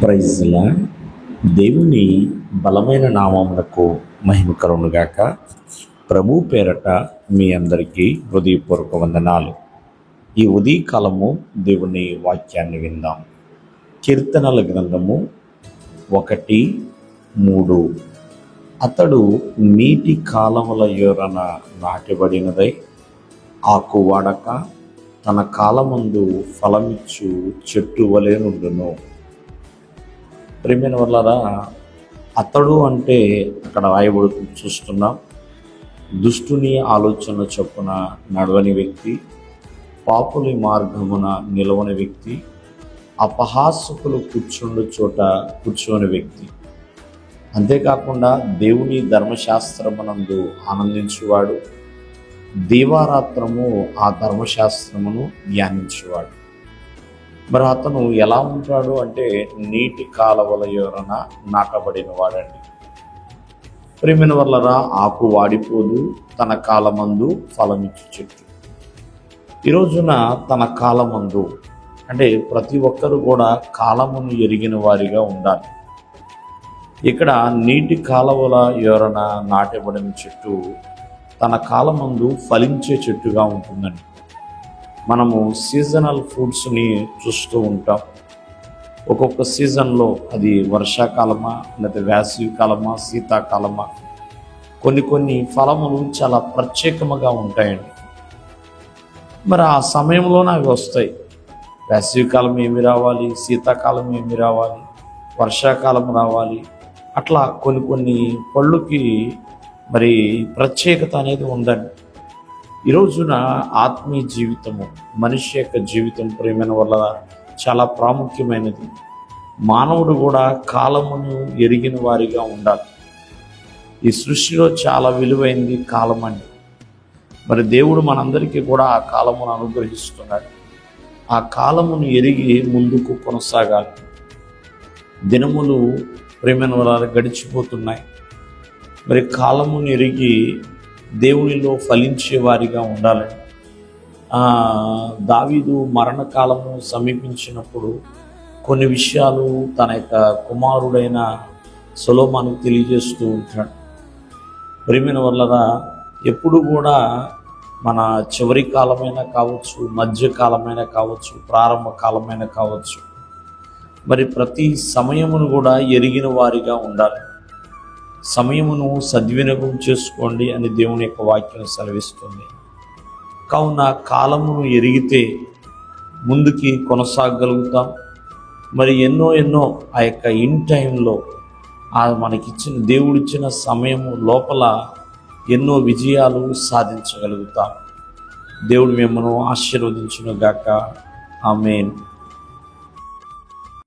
ప్రైజ్లా దేవుని బలమైన నామమునకు మహిమ కలుగునుగాక. ప్రభు పేరట మీ అందరికీ హృదయపూర్వక వందనాలు. ఈ ఉదయకాలము దేవుని వాక్యాన్ని విందాం. కీర్తనల గ్రంథము 1:3. అతడు నీటి కాలముల యొరన నాటబడినదై ఆకు వాడక తన కాలమందు ఫలమిచ్చు చెట్టు వలె నుండును. ప్రియమైన వాళ్ళారా, అతడు అంటే అక్కడ రాయబడి చూస్తున్నాం. దుష్టుని ఆలోచన చొప్పున నడవని వ్యక్తి, పాపుని మార్గమున నిలవని వ్యక్తి, అపహాసకులు కూర్చుండు చోట కూర్చోని వ్యక్తి, అంతేకాకుండా దేవుని ధర్మశాస్త్రమునందు ఆనందించువాడు, దీవారాత్రము ఆ ధర్మశాస్త్రమును ధ్యానించువాడు. మరి అతను ఎలా ఉంటాడు అంటే నీటి కాలవల యొరన నాటబడిన వాడండి. ప్రియమైన వాళ్ళరా, ఆకు వాడిపోదు, తన కాలమందు ఫలమిచ్చు చెట్టు. ఈ రోజున తన కాలమందు అంటే ప్రతి ఒక్కరు కూడా కాలమును ఎరిగిన వారిగా ఉండాలి. ఇక్కడ నీటి కాలవల యొరన నాటబడిన చెట్టు తన కాలమందు ఫలించే చెట్టుగా ఉంటుందండి. మనము సీజనల్ ఫ్రూట్స్ని చూస్తూ ఉంటాం. ఒక్కొక్క సీజన్లో అది వర్షాకాలమా, లేకపోతే వేసవి కాలమా, శీతాకాలమా, కొన్ని ఫలములు చాలా ప్రత్యేకముగా ఉంటాయండి. మరి ఆ సమయంలోనే అవి వస్తాయి. వేసవికాలం ఏమి రావాలి, శీతాకాలం ఏమి రావాలి, వర్షాకాలం రావాలి, అట్లా కొన్ని పళ్ళుకి మరి ప్రత్యేకత అనేది ఉందండి. ఈ రోజున ఆత్మీయ జీవితము, మనిషి యొక్క జీవితం ప్రియమైన వల్ల చాలా ప్రాముఖ్యమైనది. మానవుడు కూడా కాలమును ఎరిగిన వారిగా ఉండాలి. ఈ సృష్టిలో చాలా విలువైంది కాలం అండి. మరి దేవుడు మనందరికీ కూడా ఆ కాలమును అనుగ్రహిస్తున్నాడు. ఆ కాలమును ఎరిగి ముందుకు కొనసాగాలి. దినములు ప్రియమైన వల్ల గడిచిపోతున్నాయి. మరి కాలమును ఎరిగి దేవునిలో ఫలించే వారిగా ఉండాలని దావీదు మరణకాలము సమీపించినప్పుడు కొన్ని విషయాలు తన యొక్క కుమారుడైన సొలొమోనుకు తెలియజేస్తూ ఉంటాడు. ప్రియమైన వల్లగా ఎప్పుడు కూడా మన చివరి కాలమైనా కావచ్చు, మధ్యకాలమైనా కావచ్చు, ప్రారంభ కాలమైనా కావచ్చు, మరి ప్రతి సమయమును కూడా ఎరిగిన వారిగా ఉండాలి. సమయమును సద్వినియోగం చేసుకోండి అని దేవుని యొక్క వాక్యం సెలవిస్తుంది. కావున కాలమును ఎరిగితే ముందుకి కొనసాగలుగుతాం. మరి ఎన్నో ఆ యొక్క ఇన్ టైంలో మనకిచ్చిన దేవుడిచ్చిన సమయము లోపల ఎన్నో విజయాలు సాధించగలుగుతాం. దేవుడు మిమ్మల్ని ఆశీర్వదించును గాక. ఆమేన్.